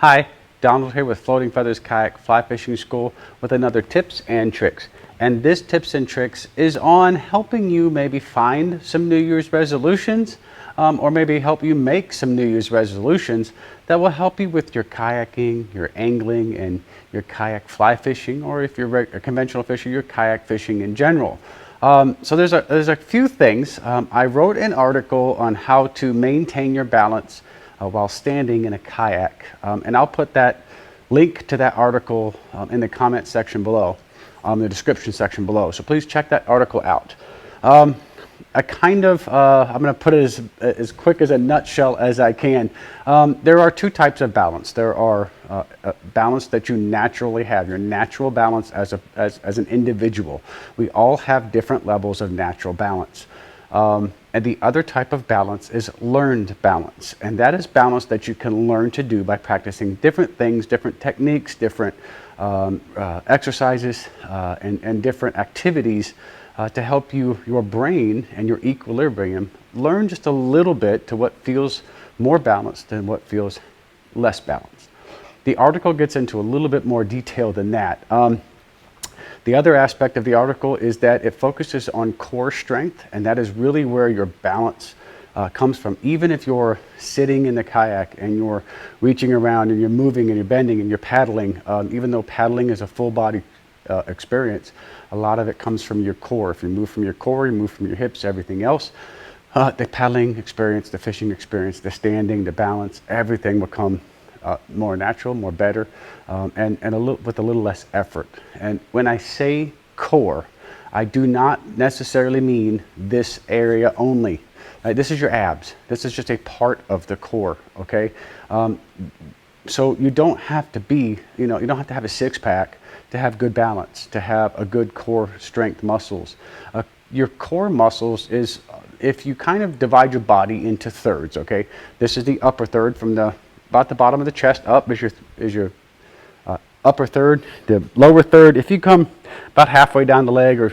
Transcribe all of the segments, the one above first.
Hi, Donald here with Floating Feathers Kayak Fly Fishing School with another tips and tricks. And this tips and tricks is on helping you maybe find some New Year's resolutions or maybe help you make some New Year's resolutions that will help you with your kayaking, your angling, and your kayak fly fishing, or if you're a conventional fisher, your kayak fishing in general. So there's a few things. I wrote an article on how to maintain your balance while standing in a kayak. And I'll put that link to that article in the comment section below, the description section below. So please check that article out. I'm going to put it as quick as a nutshell as I can. There are two types of balance. There are balance that you naturally have, your natural balance as an individual. We all have different levels of natural balance. And the other type of balance is learned balance. And that is balance that you can learn to do by practicing different things, different techniques, different exercises, and different activities to help your brain and your equilibrium learn just a little bit to what feels more balanced and what feels less balanced. The article gets into a little bit more detail than that. The other aspect of the article is that it focuses on core strength, and that is really where your balance comes from. Even if you're sitting in the kayak and you're reaching around and you're moving and you're bending and you're paddling, even though paddling is a full body experience, a lot of it comes from your core. If you move from your core, you move from your hips, everything else. The paddling experience, the fishing experience, the standing, the balance, everything will come more natural, more better, and with a little less effort. And when I say core, I do not necessarily mean this area only. This is your abs. This is just a part of the core, okay? So you don't have to be, you don't have to have a six-pack to have good balance, to have a good core strength muscles. Your core muscles is, if you kind of divide your body into thirds, okay? This is the upper third from about the bottom of the chest up is your upper third. The lower third, if you come about halfway down the leg or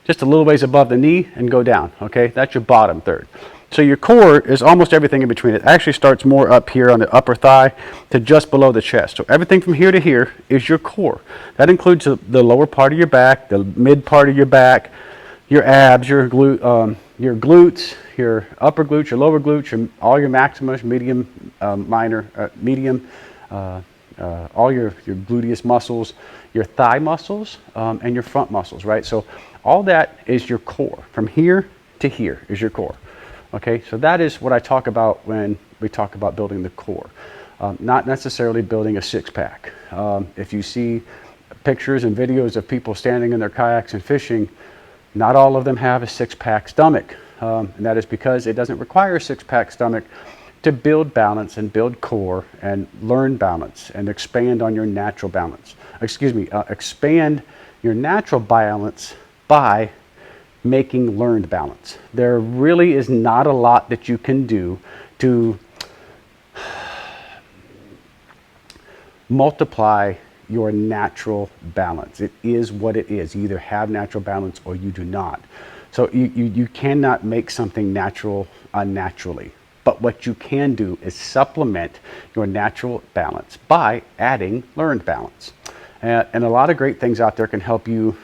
just a little ways above the knee and go down, okay? That's your bottom third. So your core is almost everything in between. It actually starts more up here on the upper thigh to just below the chest. So everything from here to here is your core. That includes the lower part of your back, the mid part of your back, your abs, your glutes, your upper glutes, your lower glutes, all your maximus, medium, minor, medium, all your gluteus muscles, your thigh muscles, and your front muscles, right? So all that is your core. From here to here is your core. Okay, so that is what I talk about when we talk about building the core, not necessarily building a six-pack. If you see pictures and videos of people standing in their kayaks and fishing, not all of them have a six-pack stomach, and that is because it doesn't require a six-pack stomach to build balance and build core and learn balance and expand on your natural balance. Expand your natural balance by making learned balance. There really is not a lot that you can do to multiply your natural balance. It is what it is. You either have natural balance or you do not. So you cannot make something natural unnaturally. But what you can do is supplement your natural balance by adding learned balance. And a lot of great things out there can help you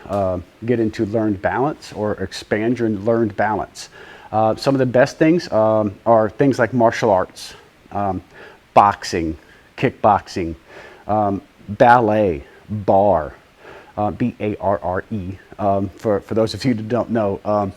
get into learned balance or expand your learned balance. Some of the best things are things like martial arts, boxing, kickboxing, ballet, bar, B-A-R-R-E, for those of you who don't know.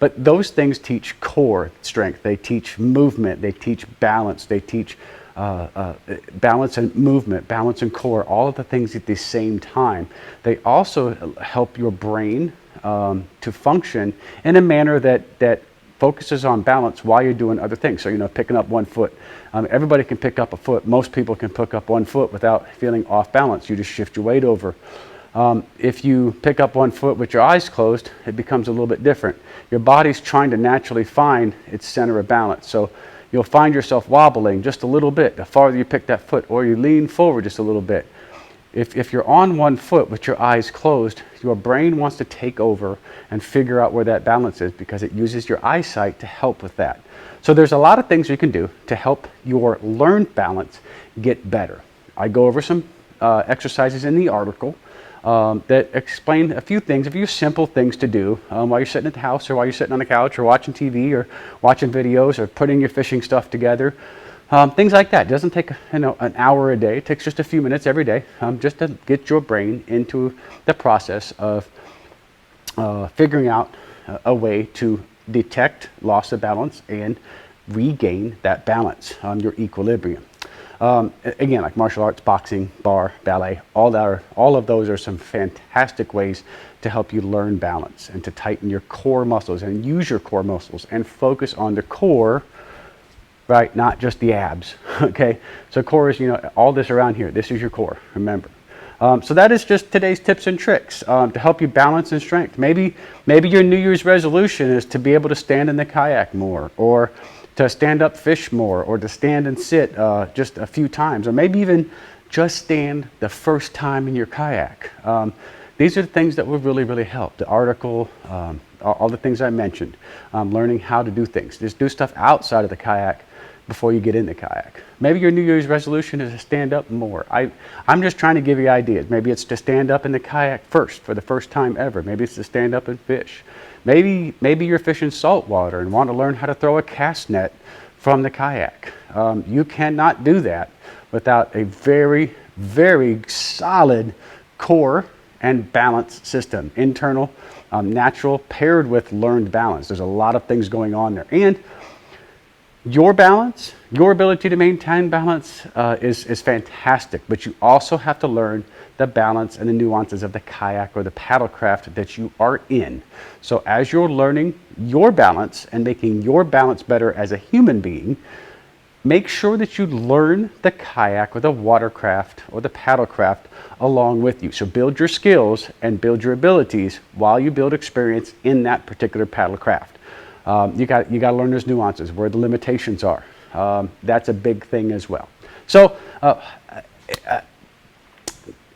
But those things teach core strength. They teach movement. They teach balance. They teach balance and movement, balance and core, all of the things at the same time. They also help your brain to function in a manner that focuses on balance while you're doing other things. So, picking up one foot. Everybody can pick up a foot. Most people can pick up one foot without feeling off balance. You just shift your weight over. If you pick up one foot with your eyes closed, it becomes a little bit different. Your body's trying to naturally find its center of balance. So you'll find yourself wobbling just a little bit the farther you pick that foot, or you lean forward just a little bit. If you're on one foot with your eyes closed, your brain wants to take over and figure out where that balance is because it uses your eyesight to help with that. So there's a lot of things you can do to help your learned balance get better. I go over some exercises in the article that explain a few things, a few simple things to do while you're sitting at the house, or while you're sitting on the couch, or watching TV, or watching videos, or putting your fishing stuff together. Things like that. It doesn't take an hour a day. It takes just a few minutes every day just to get your brain into the process of figuring out a way to detect loss of balance and regain that balance, your equilibrium. Again, like martial arts, boxing, bar, ballet, all of those are some fantastic ways to help you learn balance and to tighten your core muscles and use your core muscles and focus on the core, right? Not just the abs, okay? So core is, all this around here. This is your core, remember. So that is just today's tips and tricks to help you balance and strength. Maybe your New Year's resolution is to be able to stand in the kayak more, or to stand up fish more, or to stand and sit just a few times, or maybe even just stand the first time in your kayak. These are the things that will really, really help. The article, all the things I mentioned, learning how to do things. Just do stuff outside of the kayak before you get in the kayak. Maybe your New Year's resolution is to stand up more. I'm just trying to give you ideas. Maybe it's to stand up in the kayak first for the first time ever. Maybe it's to stand up and fish. Maybe you're fishing saltwater and want to learn how to throw a cast net from the kayak. You cannot do that without a very, very solid core and balance system. Internal, natural, paired with learned balance. There's a lot of things going on there. And your balance, your ability to maintain balance is fantastic, but you also have to learn the balance and the nuances of the kayak or the paddlecraft that you are in. So as you're learning your balance and making your balance better as a human being, make sure that you learn the kayak or the watercraft or the paddlecraft along with you. So build your skills and build your abilities while you build experience in that particular paddlecraft. You got to learn those nuances, where the limitations are. That's a big thing as well. So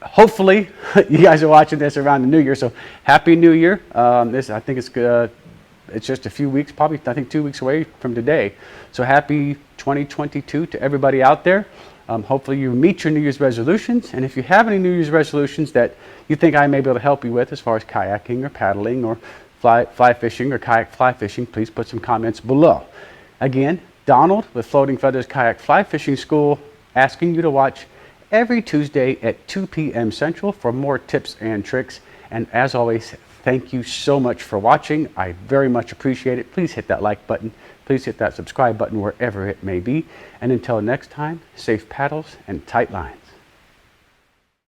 hopefully you guys are watching this around the New Year. So Happy New Year. I think it's just a few weeks, probably I think 2 weeks away from today. So happy 2022 to everybody out there. Hopefully you meet your New Year's resolutions. And if you have any New Year's resolutions that you think I may be able to help you with, as far as kayaking or paddling or fly fishing or kayak fly fishing, please put some comments below. Again, Donald with Floating Feathers Kayak Fly Fishing School, asking you to watch every Tuesday at 2 p.m. Central for more tips and tricks. And as always, thank you so much for watching. I very much appreciate it. Please hit that like button. Please hit that subscribe button wherever it may be. And until next time, safe paddles and tight lines.